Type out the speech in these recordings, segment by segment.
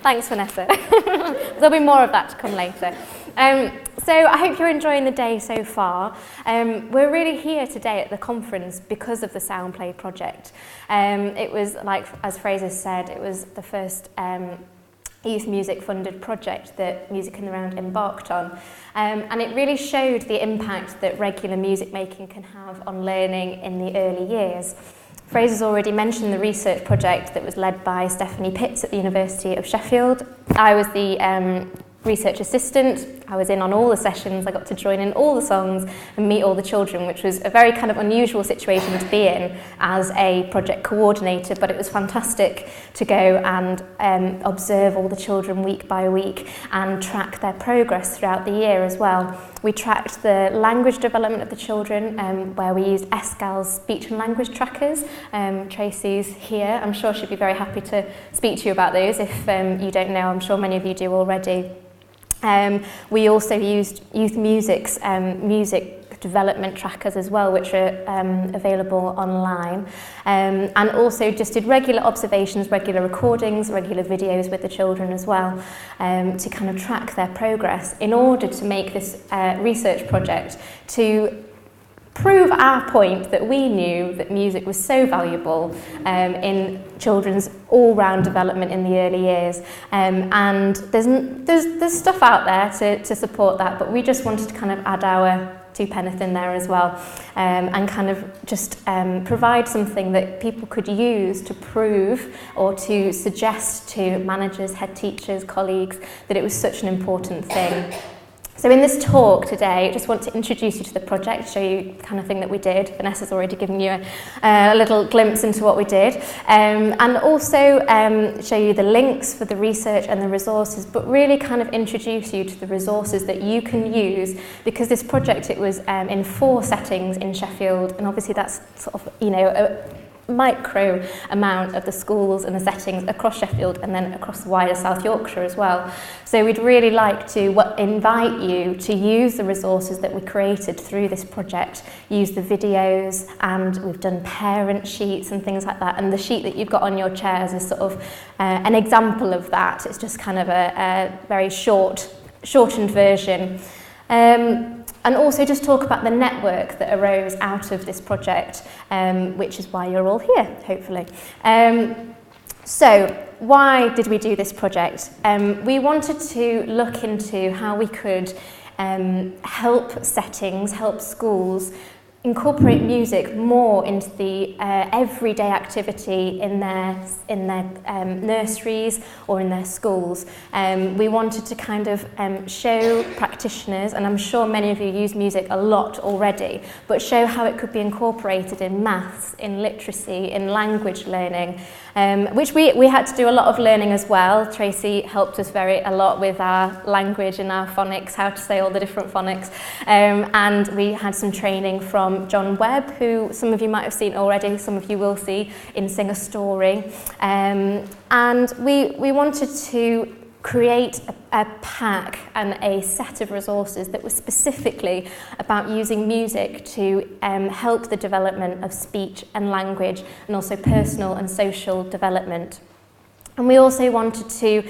Thanks, Vanessa. There'll be more of that to come later. So I hope you're enjoying the day so far. We're really here today at the conference because of the Soundplay Project. It was, like as Fraser said, it was the first youth music funded project that Music in the Round embarked on. And it really showed the impact that regular music making can have on learning in the early years. Fraser's already mentioned the research project that was led by Stephanie Pitts at the University of Sheffield. I was the research assistant. I was in on all the sessions. I got to join in all the songs and meet all the children, which was a very kind of unusual situation to be in as a project coordinator, but it was fantastic to go and observe all the children week by week and track their progress throughout the year as well. We tracked the language development of the children, where we used ESCAL's speech and language trackers. Tracy's here. I'm sure she'd be very happy to speak to you about those if you don't know. I'm sure many of you do already. We also used Youth Music's music development trackers as well, which are available online, and also just did regular observations, regular recordings, regular videos with the children as well, to kind of track their progress in order to make this research project to prove our point that we knew that music was so valuable in children's all-round development in the early years. And there's stuff out there to support that, but we just wanted to kind of add our two penneth in there as well, and kind of just provide something that people could use to prove or to suggest to managers, head teachers, colleagues that it was such an important thing. So in this talk today, I just want to introduce you to the project, show you the kind of thing that we did. Vanessa's already given you a little glimpse into what we did, and also show you the links for the research and the resources, but really kind of introduce you to the resources that you can use, because this project, it was in 4 settings in Sheffield, and obviously that's sort of, you know, a micro amount of the schools and the settings across Sheffield and then across the wider South Yorkshire as well. So we'd really like to invite you to use the resources that we created through this project, use the videos, and we've done parent sheets and things like that, and the sheet that you've got on your chairs is sort of an example of that. It's just kind of a very shortened version. And also just talk about the network that arose out of this project, which is why you're all here, hopefully. So why did we do this project? We wanted to look into how we could help settings, help schools incorporate music more into the everyday activity in their nurseries or in their schools. We wanted to kind of show practitioners, and I'm sure many of you use music a lot already, but show how it could be incorporated in maths, in literacy, in language learning, which we had to do a lot of learning as well. Tracy helped us a lot with our language and our phonics, how to say all the different phonics, and we had some training from John Webb, who some of you might have seen already, some of you will see in Sing a Story. And we wanted to create a pack and a set of resources that was specifically about using music to help the development of speech and language, and also personal and social development. And we also wanted to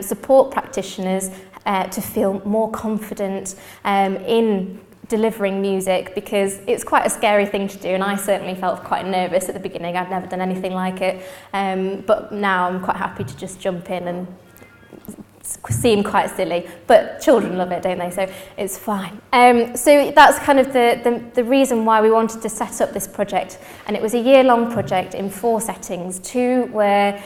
support practitioners to feel more confident in delivering music, because it's quite a scary thing to do, and I certainly felt quite nervous at the beginning. I'd never done anything like it, but now I'm quite happy to just jump in and seem quite silly, but children love it, don't they? So it's fine. So that's kind of the reason why we wanted to set up this project, and it was a year-long project in 4 settings. 2 were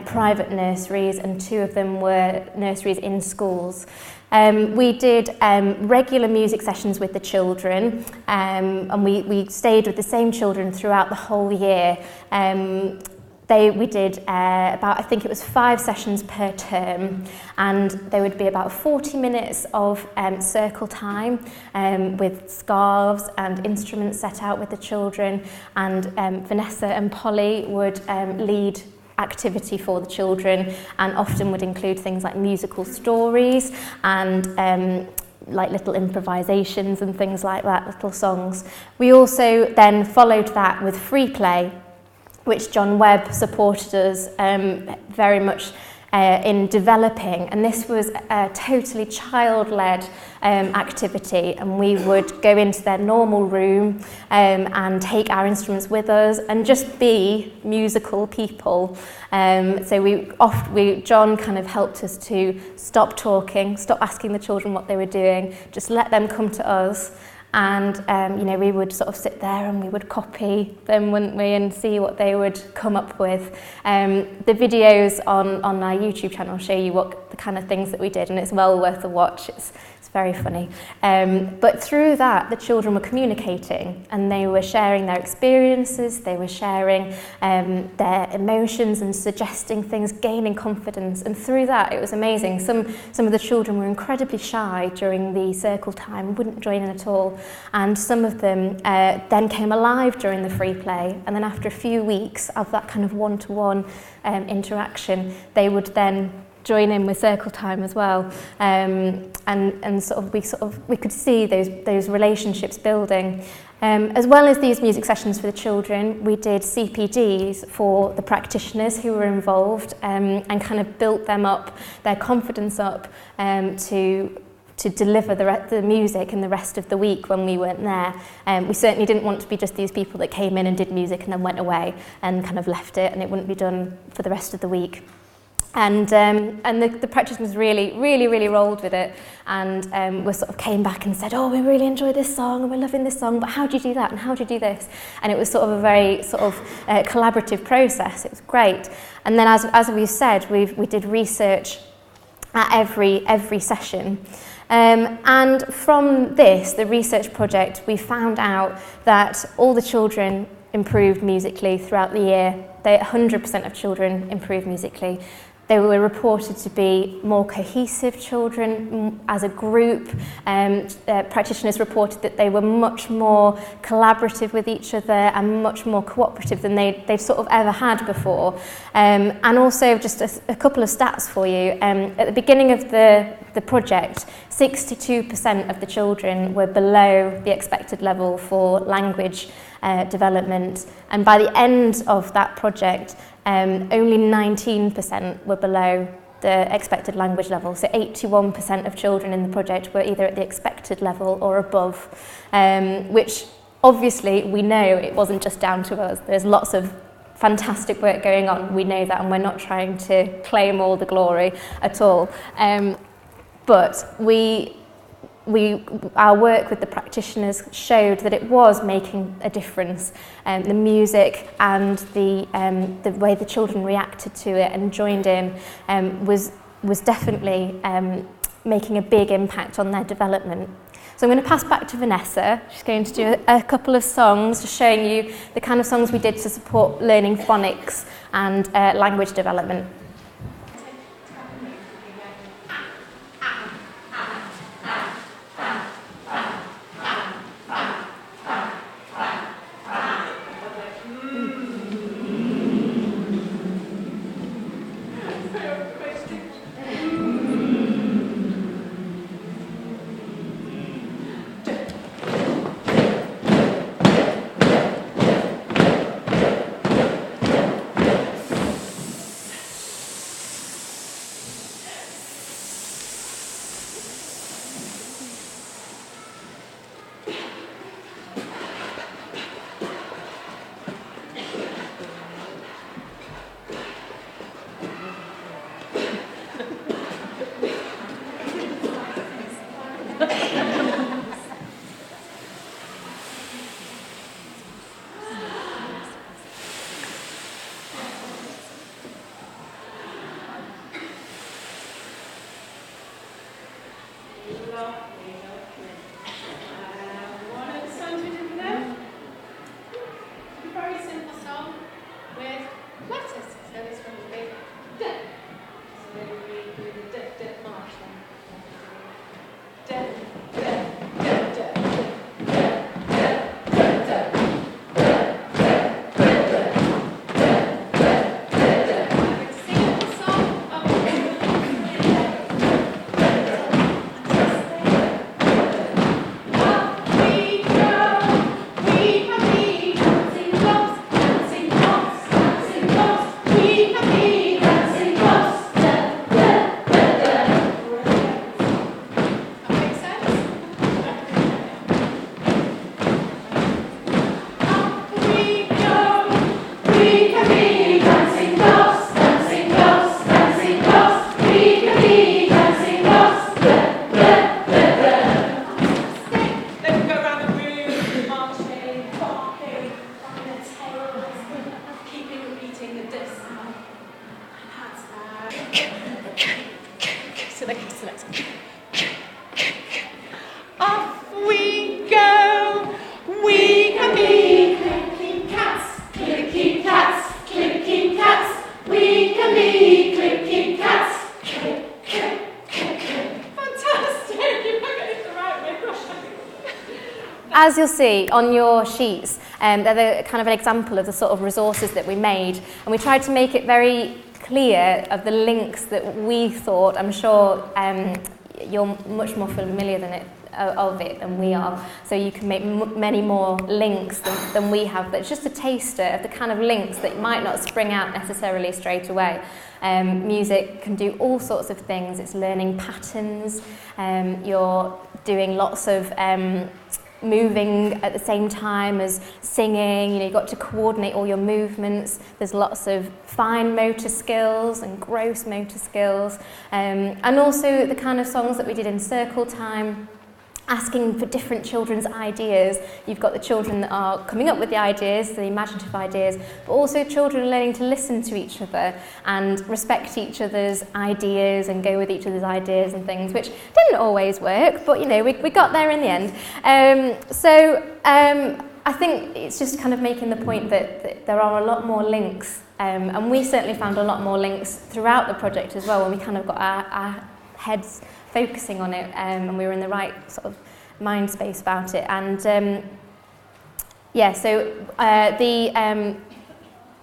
private nurseries, and 2 of them were nurseries in schools. We did regular music sessions with the children, and we stayed with the same children throughout the whole year. We did about, I think it was 5 sessions per term, and there would be about 40 minutes of circle time with scarves and instruments set out with the children, and Vanessa and Polly would lead activity for the children, and often would include things like musical stories and like little improvisations and things like that, little songs. We also then followed that with free play, which John Webb supported us very much in developing, and this was a totally child-led activity, and we would go into their normal room and take our instruments with us and just be musical people. So John kind of helped us to stop talking, stop asking the children what they were doing, just let them come to us. And we would sort of sit there and we would copy them, wouldn't we, and see what they would come up with. The videos on our YouTube channel show you what the kind of things that we did, and it's well worth a watch. It's very funny. But through that, the children were communicating, and they were sharing their experiences, they were sharing their emotions and suggesting things, gaining confidence. And through that, it was amazing. Some of the children were incredibly shy during the circle time, wouldn't join in at all. And some of them then came alive during the free play. And then after a few weeks of that kind of one-to-one interaction, they would then join in with circle time as well, and we could see those relationships building. As well as these music sessions for the children, we did CPDs for the practitioners who were involved, and kind of built them up, their confidence up, to deliver the music in the rest of the week when we weren't there. We certainly didn't want to be just these people that came in and did music and then went away and kind of left it, and it wouldn't be done for the rest of the week. And the practitioners really rolled with it, and we sort of came back and said, oh, we really enjoy this song and we're loving this song, but how do you do that and how do you do this? And it was sort of a very sort of collaborative process. It was great. And then as we've said, we did research at every session. And from this, the research project, we found out that all the children improved musically throughout the year. 100% of children improved musically. They were reported to be more cohesive children as a group. Practitioners reported that they were much more collaborative with each other and much more cooperative than they've sort of ever had before. And also just a couple of stats for you. At the beginning of the project, 62% of the children were below the expected level for language development, and by the end of that project, only 19% were below the expected language level. So 81% of children in the project were either at the expected level or above, which obviously we know it wasn't just down to us. There's lots of fantastic work going on, we know that, and we're not trying to claim all the glory at all. But our work with the practitioners showed that it was making a difference. The music and the way the children reacted to it and joined in was definitely making a big impact on their development. So I'm going to pass back to Vanessa. She's going to do a couple of songs, just showing you the kind of songs we did to support learning phonics and language development. you'll see on your sheets, they're the kind of an example of the sort of resources that we made, and we tried to make it very clear of the links that we thought. I'm sure you're much more familiar of it than we are, so you can make many more links than we have. But it's just a taster of the kind of links that might not spring out necessarily straight away. Music can do all sorts of things. It's learning patterns. You're doing lots of moving at the same time as singing. You know, you've got to coordinate all your movements. There's lots of fine motor skills and gross motor skills, and also the kind of songs that we did in circle time, asking for different children's ideas. You've got the children that are coming up with the ideas, the imaginative ideas, but also children learning to listen to each other and respect each other's ideas and go with each other's ideas and things, which didn't always work, but you know, we got there in the end. I think it's just kind of making the point that there are a lot more links, and we certainly found a lot more links throughout the project as well, when we kind of got our heads focusing on it, and we were in the right sort of mind space about it. And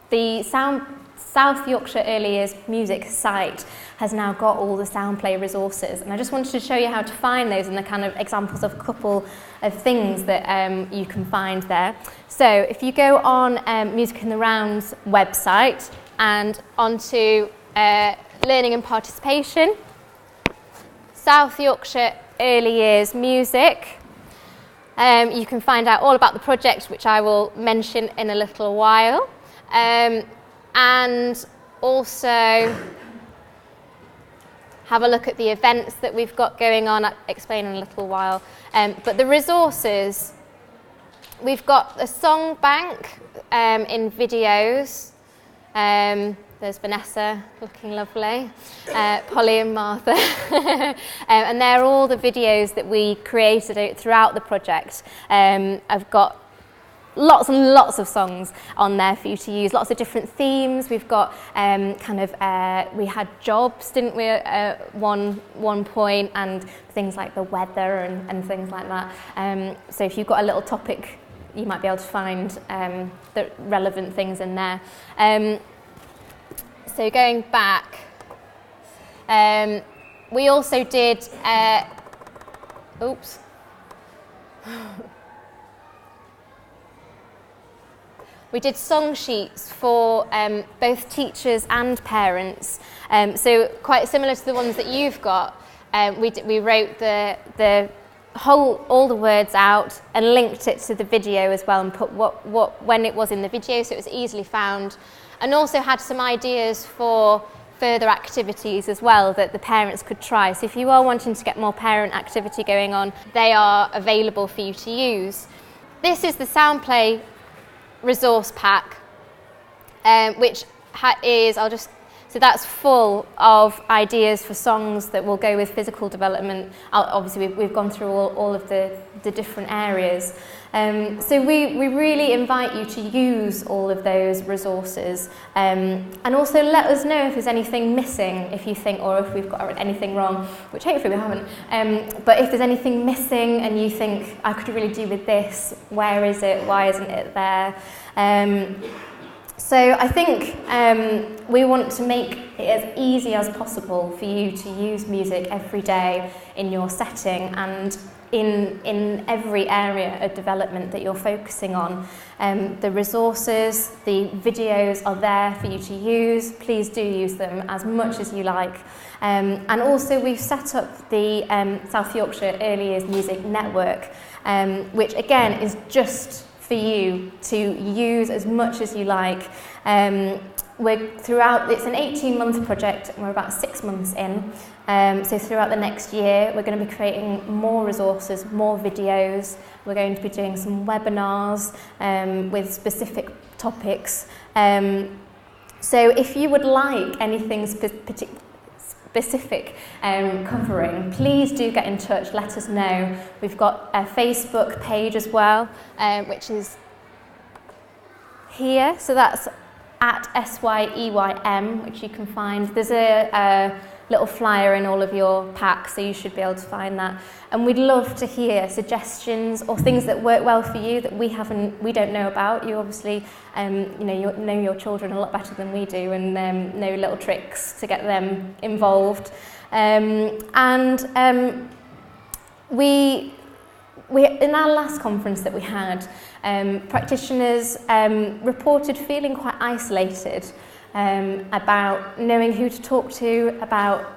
the South Yorkshire Early Years Music site has now got all the Soundplay resources, and I just wanted to show you how to find those and the kind of examples of a couple of things that you can find there. So if you go on Music in the Round's website and onto Learning and Participation, South Yorkshire Early Years Music, you can find out all about the project, which I will mention in a little while, and also have a look at the events that we've got going on. I'll explain in a little while. But the resources, we've got a song bank in videos. There's Vanessa, looking lovely, Polly and Martha, and they're all the videos that we created throughout the project. I've got lots and lots of songs on there for you to use, lots of different themes. We've got we had jobs, didn't we, at one point, and things like the weather and things like that. So if you've got a little topic, you might be able to find the relevant things in there. So going back, we also did, we did song sheets for both teachers and parents. So quite similar to the ones that you've got, we wrote all the words out and linked it to the video as well, and put when it was in the video, so it was easily found. And also had some ideas for further activities as well that the parents could try. So if you are wanting to get more parent activity going on, they are available for you to use. This is the Soundplay resource pack, which is, so that's full of ideas for songs that will go with physical development. Obviously, we've gone through all of the different areas. So we really invite you to use all of those resources, and also let us know if there's anything missing, if you think, or if we've got anything wrong, which hopefully we haven't. But if there's anything missing and you think, I could really do with this, where is it, why isn't it there? So I think we want to make it as easy as possible for you to use music every day in your setting and in every area of development that you're focusing on. The resources, the videos are there for you to use. Please do use them as much as you like. And also we've set up the South Yorkshire Early Years Music Network, which again is just for you to use as much as you like. It's an 18-month project, and we're about 6 months in. So throughout the next year, we're going to be creating more resources, more videos. We're going to be doing some webinars with specific topics. So if you would like anything specific covering, please do get in touch, let us know. We've got a Facebook page as well, which is here, so that's at SYEYM, which you can find. There's little flyer in all of your packs, so you should be able to find that. And we'd love to hear suggestions or things that work well for you that we don't know about. You obviously you know your children a lot better than we do, and know little tricks to get them involved. We in our last conference that we had, practitioners reported feeling quite isolated about knowing who to talk to, about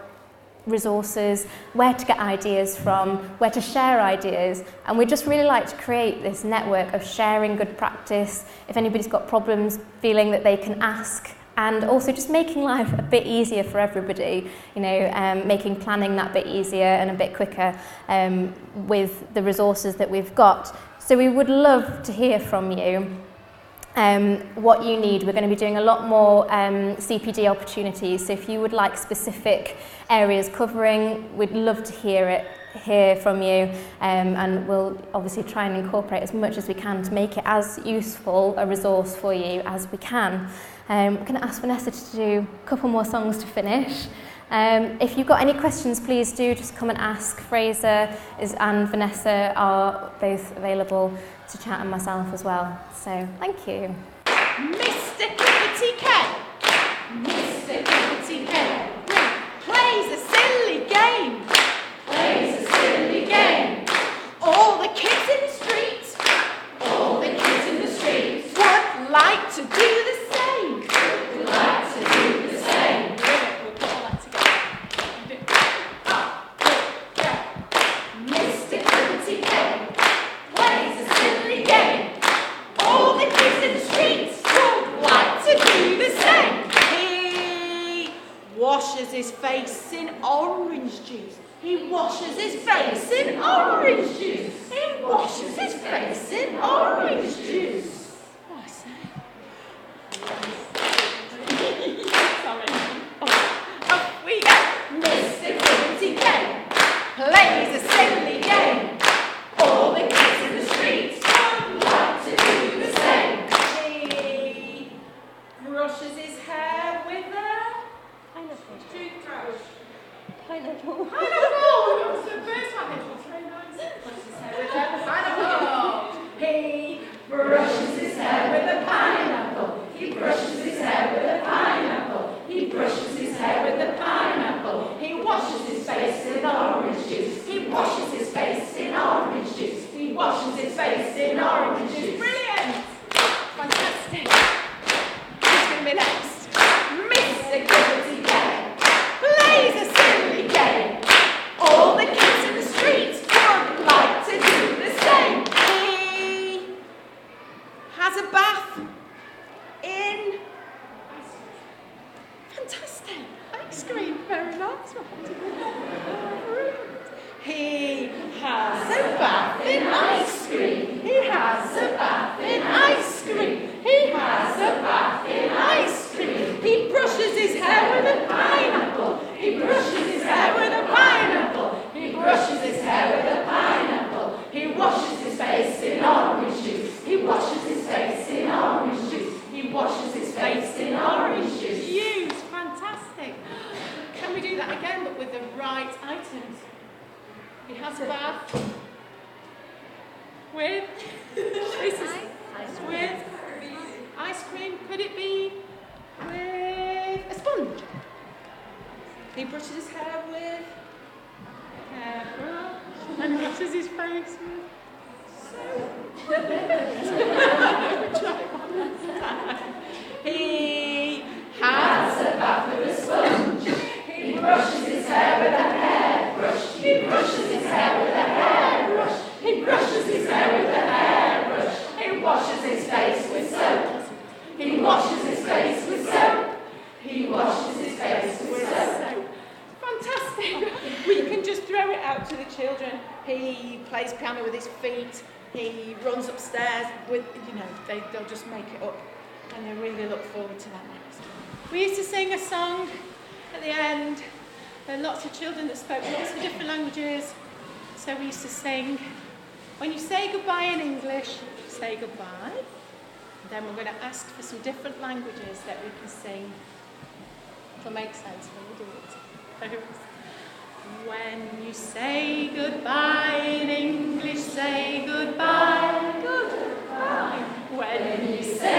resources, where to get ideas from, where to share ideas, and we'd just really like to create this network of sharing good practice. If anybody's got problems, feeling that they can ask, and also just making life a bit easier for everybody, you know, making planning that bit easier and a bit quicker with the resources that we've got. So we would love to hear from you what you need. We're going to be doing a lot more CPD opportunities, so if you would like specific areas covering, we'd love to hear from you, and we'll obviously try and incorporate as much as we can to make it as useful a resource for you as we can. We're going to ask Vanessa to do a couple more songs to finish. If you've got any questions, please do just come and ask. Fraser and Vanessa are both available to chat, and myself as well. So, thank you. Mr. Clippity Cat, Mr. Clippity Cat plays a silly game, plays a silly game. All the kids in the streets, all the kids in the streets would like to do the same, would like to do the same. We'll put all that together. Mr. Clippity Cat plays a silly game. All the kids in the streets would like to do the same. He washes his face in orange juice. He washes his face in orange juice. He washes his face in orange juice. What I say? Sorry. Off we go. Mr. Clippity Cat plays a silly game. All the kids in the streets would like to do the same. He brushes his hair with a pineapple toothbrush. Pineapple. Pineapple! That was the first one. It was very nice. Brushes his hair with a pineapple. He brushes his hair with a pineapple. He brushes his hair with a pineapple. He brushes his hair with a pineapple. He washes his face in orange juice. He washes his face in orange juice. He washes his face in orange juice. Brilliant! Fantastic. Who's going to be next? Mr. Clippity Cat plays a silly game. All the kids in the streets would like to do the same. He has a bath in fantastic ice cream. Very nice. He has a bath in ice cream. He has a bath in ice cream. He has a bath in ice cream. He brushes his hair with a pineapple. He brushes his hair with a pineapple. He brushes his hair with a pineapple. He washes his face in orange juice. He washes his face in orange juice. He washes his face in orange juice. Huge, fantastic. Can we do that again, but with the right items? He has a bath with with ice cream. Could it be with a sponge? He brushes his hair with a hairbrush and washes his face with He has a bath with a sponge. He brushes his hair with a hairbrush. He brushes his hair with a hairbrush. He brushes his hair with a hairbrush. He washes his face with soap. He washes his face with soap. He washes his face with soap. Fantastic. We can just throw it out to the children. He plays piano with his feet. He runs upstairs with, they'll just make it up. And they really look forward to that next. We used to sing a song at the end. There are lots of children that spoke lots of different languages. So we used to sing, when you say goodbye in English, say goodbye. And then we're going to ask for some different languages that we can sing. It'll make sense when we do it. When you say goodbye in English, say goodbye, goodbye. When you say